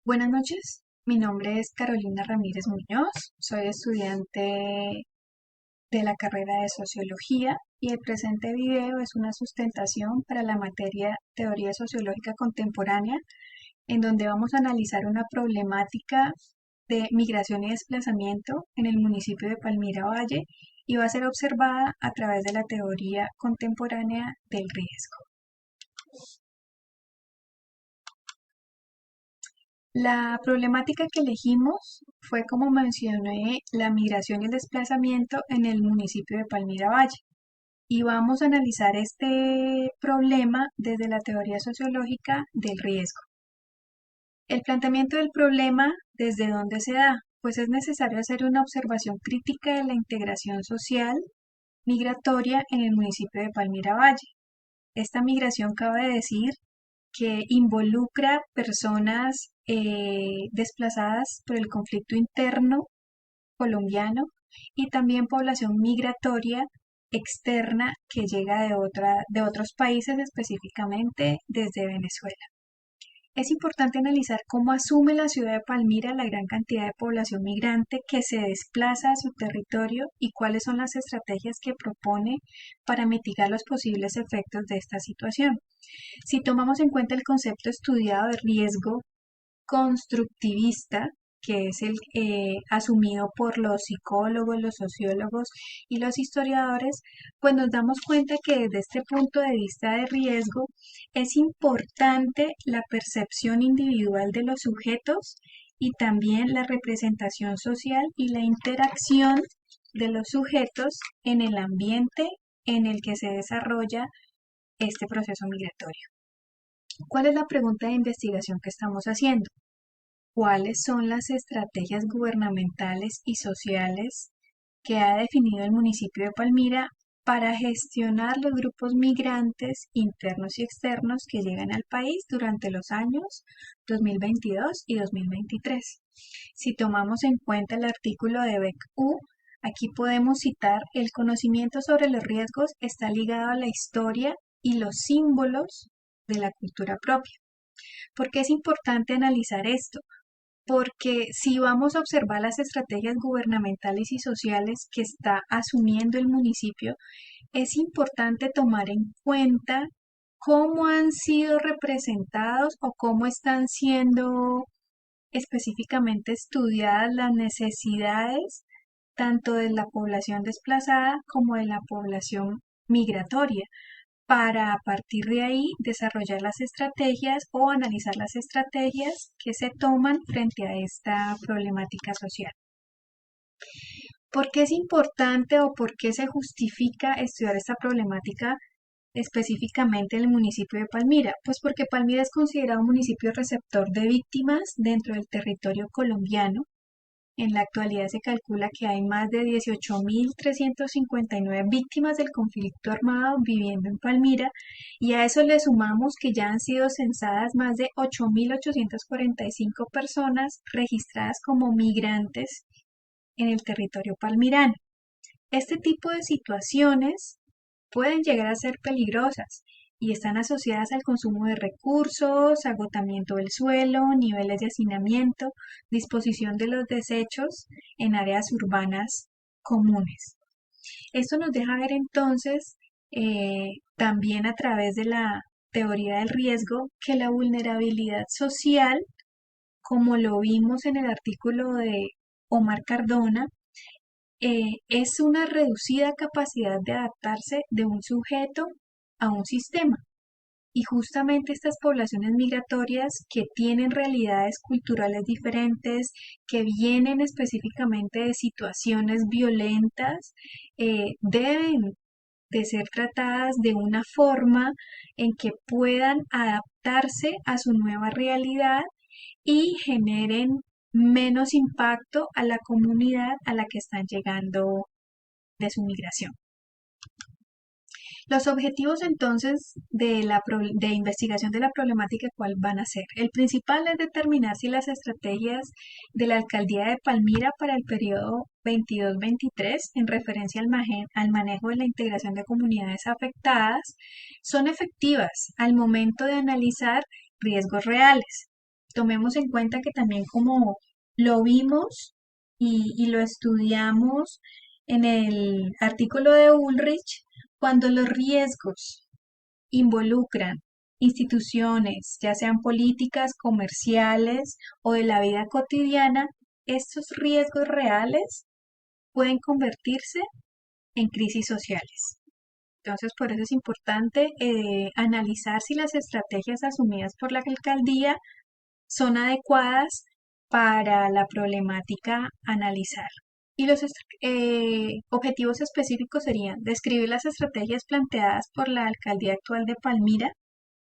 Buenas noches, mi nombre es Carolina Ramírez Muñoz, soy estudiante de la carrera de Sociología y el presente video es una sustentación para la materia Teoría Sociológica Contemporánea, en donde vamos a analizar una problemática de migración y desplazamiento en el municipio de Palmira Valle y va a ser observada a través de la teoría contemporánea del riesgo. La problemática que elegimos fue, como mencioné, la migración y el desplazamiento en el municipio de Palmira Valle. Y vamos a analizar este problema desde la teoría sociológica del riesgo. El planteamiento del problema, ¿desde dónde se da? Pues es necesario hacer una observación crítica de la integración social migratoria en el municipio de Palmira Valle. Esta migración cabe decir que involucra personas desplazadas por el conflicto interno colombiano y también población migratoria externa que llega de otros países, específicamente desde Venezuela. Es importante analizar cómo asume la ciudad de Palmira la gran cantidad de población migrante que se desplaza a su territorio y cuáles son las estrategias que propone para mitigar los posibles efectos de esta situación. Si tomamos en cuenta el concepto estudiado de riesgo constructivista, que es el asumido por los psicólogos, los sociólogos y los historiadores, pues nos damos cuenta que desde este punto de vista de riesgo es importante la percepción individual de los sujetos y también la representación social y la interacción de los sujetos en el ambiente en el que se desarrolla este proceso migratorio. ¿Cuál es la pregunta de investigación que estamos haciendo? ¿Cuáles son las estrategias gubernamentales y sociales que ha definido el municipio de Palmira para gestionar los grupos migrantes internos y externos que llegan al país durante los años 2022 y 2023? Si tomamos en cuenta el artículo de BEC-U, aquí podemos citar: el conocimiento sobre los riesgos está ligado a la historia y los símbolos de la cultura propia. ¿Por qué es importante analizar esto? Porque si vamos a observar las estrategias gubernamentales y sociales que está asumiendo el municipio, es importante tomar en cuenta cómo han sido representados o cómo están siendo específicamente estudiadas las necesidades tanto de la población desplazada como de la población migratoria, para a partir de ahí desarrollar las estrategias o analizar las estrategias que se toman frente a esta problemática social. ¿Por qué es importante o por qué se justifica estudiar esta problemática específicamente en el municipio de Palmira? Pues porque Palmira es considerado un municipio receptor de víctimas dentro del territorio colombiano. En la actualidad se calcula que hay más de 18.359 víctimas del conflicto armado viviendo en Palmira, y a eso le sumamos que ya han sido censadas más de 8.845 personas registradas como migrantes en el territorio palmirano. Este tipo de situaciones pueden llegar a ser peligrosas y están asociadas al consumo de recursos, agotamiento del suelo, niveles de hacinamiento, disposición de los desechos en áreas urbanas comunes. Esto nos deja ver entonces, también a través de la teoría del riesgo, que la vulnerabilidad social, como lo vimos en el artículo de Omar Cardona, es una reducida capacidad de adaptarse de un sujeto a un sistema. Y justamente estas poblaciones migratorias que tienen realidades culturales diferentes, que vienen específicamente de situaciones violentas, deben de ser tratadas de una forma en que puedan adaptarse a su nueva realidad y generen menos impacto a la comunidad a la que están llegando de su migración. Los objetivos entonces de investigación de la problemática, ¿cuál van a ser? El principal es determinar si las estrategias de la alcaldía de Palmira para el periodo 22-23, en referencia al manejo de la integración de comunidades afectadas, son efectivas al momento de analizar riesgos reales. tomemos en cuenta que también como lo vimos y lo estudiamos en el artículo de Ulrich, cuando los riesgos involucran instituciones, ya sean políticas, comerciales o de la vida cotidiana, estos riesgos reales pueden convertirse en crisis sociales. Entonces, por eso es importante analizar si las estrategias asumidas por la alcaldía son adecuadas para la problemática a analizar. Y los objetivos específicos serían describir las estrategias planteadas por la alcaldía actual de Palmira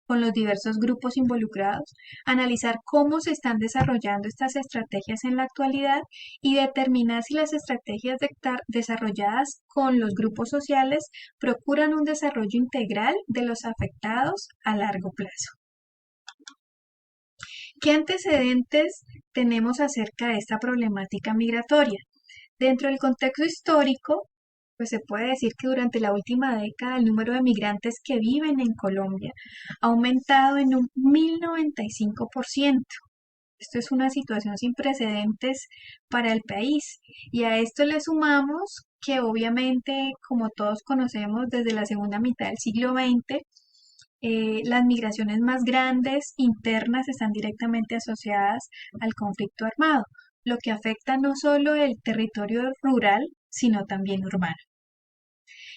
con los diversos grupos involucrados, analizar cómo se están desarrollando estas estrategias en la actualidad y determinar si las estrategias desarrolladas con los grupos sociales procuran un desarrollo integral de los afectados a largo plazo. ¿Qué antecedentes tenemos acerca de esta problemática migratoria? Dentro del contexto histórico, pues se puede decir que durante la última década el número de migrantes que viven en Colombia ha aumentado en un 1095%. Esto es una situación sin precedentes para el país. Y a esto le sumamos que obviamente, como todos conocemos, desde la segunda mitad del siglo XX, las migraciones más grandes internas están directamente asociadas al conflicto armado, lo que afecta no solo el territorio rural, sino también urbano.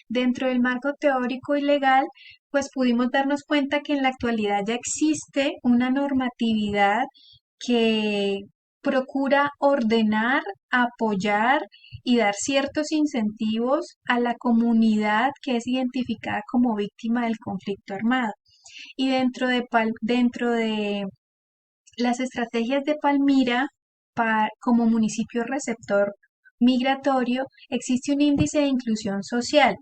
Dentro del marco teórico y legal, pues pudimos darnos cuenta que en la actualidad ya existe una normatividad que procura ordenar, apoyar y dar ciertos incentivos a la comunidad que es identificada como víctima del conflicto armado. Y dentro de las estrategias de Palmira como municipio receptor migratorio, existe un índice de inclusión social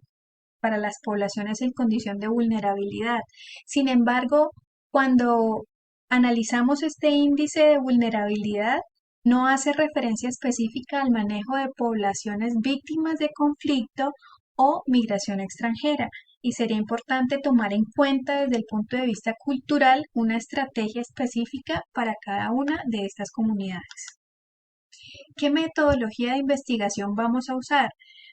para las poblaciones en condición de vulnerabilidad. Sin embargo, cuando analizamos este índice de vulnerabilidad, no hace referencia específica al manejo de poblaciones víctimas de conflicto o migración extranjera, y sería importante tomar en cuenta desde el punto de vista cultural una estrategia específica para cada una de estas comunidades. ¿Qué metodología de investigación vamos a usar?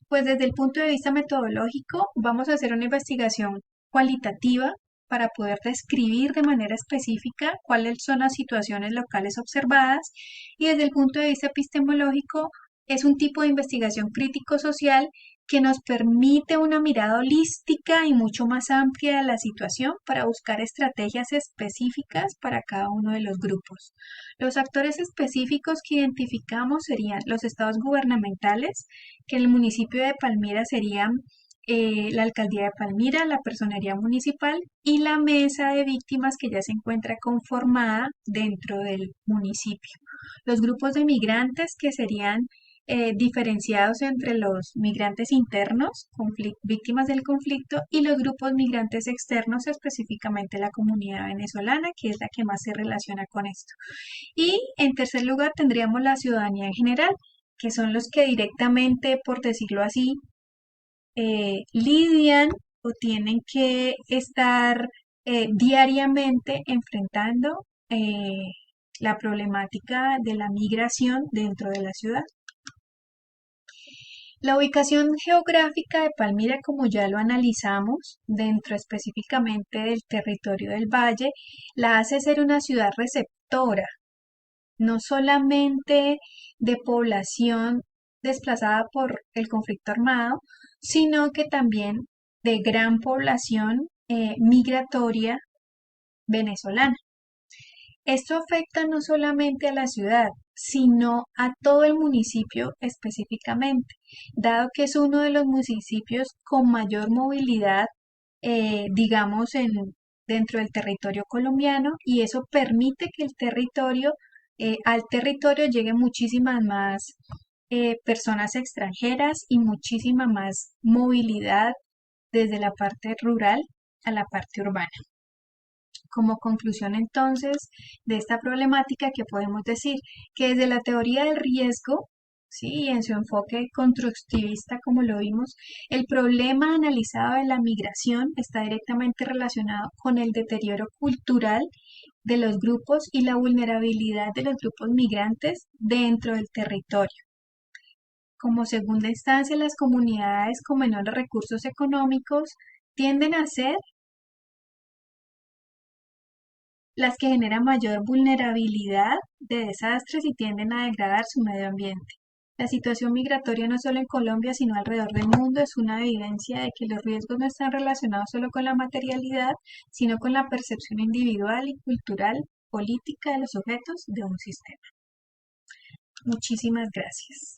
Pues desde el punto de vista metodológico vamos a hacer una investigación cualitativa para poder describir de manera específica cuáles son las situaciones locales observadas, y desde el punto de vista epistemológico es un tipo de investigación crítico-social que nos permite una mirada holística y mucho más amplia de la situación para buscar estrategias específicas para cada uno de los grupos. Los actores específicos que identificamos serían los estados gubernamentales, que en el municipio de Palmira serían la alcaldía de Palmira, la personería municipal y la mesa de víctimas que ya se encuentra conformada dentro del municipio. Los grupos de migrantes que serían diferenciados entre los migrantes internos, víctimas del conflicto, y los grupos migrantes externos, específicamente la comunidad venezolana, que es la que más se relaciona con esto. Y en tercer lugar tendríamos la ciudadanía en general, que son los que directamente, por decirlo así, lidian o tienen que estar diariamente enfrentando la problemática de la migración dentro de la ciudad. La ubicación geográfica de Palmira, como ya lo analizamos, dentro específicamente del territorio del valle, la hace ser una ciudad receptora, no solamente de población desplazada por el conflicto armado, sino que también de gran población migratoria venezolana. Esto afecta no solamente a la ciudad, sino a todo el municipio específicamente, dado que es uno de los municipios con mayor movilidad, digamos, dentro del territorio colombiano, y eso permite que al territorio lleguen muchísimas más personas extranjeras y muchísima más movilidad desde la parte rural a la parte urbana. Como conclusión entonces de esta problemática, que podemos decir que desde la teoría del riesgo, sí, en su enfoque constructivista como lo vimos, el problema analizado de la migración está directamente relacionado con el deterioro cultural de los grupos y la vulnerabilidad de los grupos migrantes dentro del territorio. Como segunda instancia, las comunidades con menores recursos económicos tienden a ser las que generan mayor vulnerabilidad de desastres y tienden a degradar su medio ambiente. La situación migratoria no solo en Colombia, sino alrededor del mundo es una evidencia de que los riesgos no están relacionados solo con la materialidad, sino con la percepción individual y cultural, política de los sujetos de un sistema. Muchísimas gracias.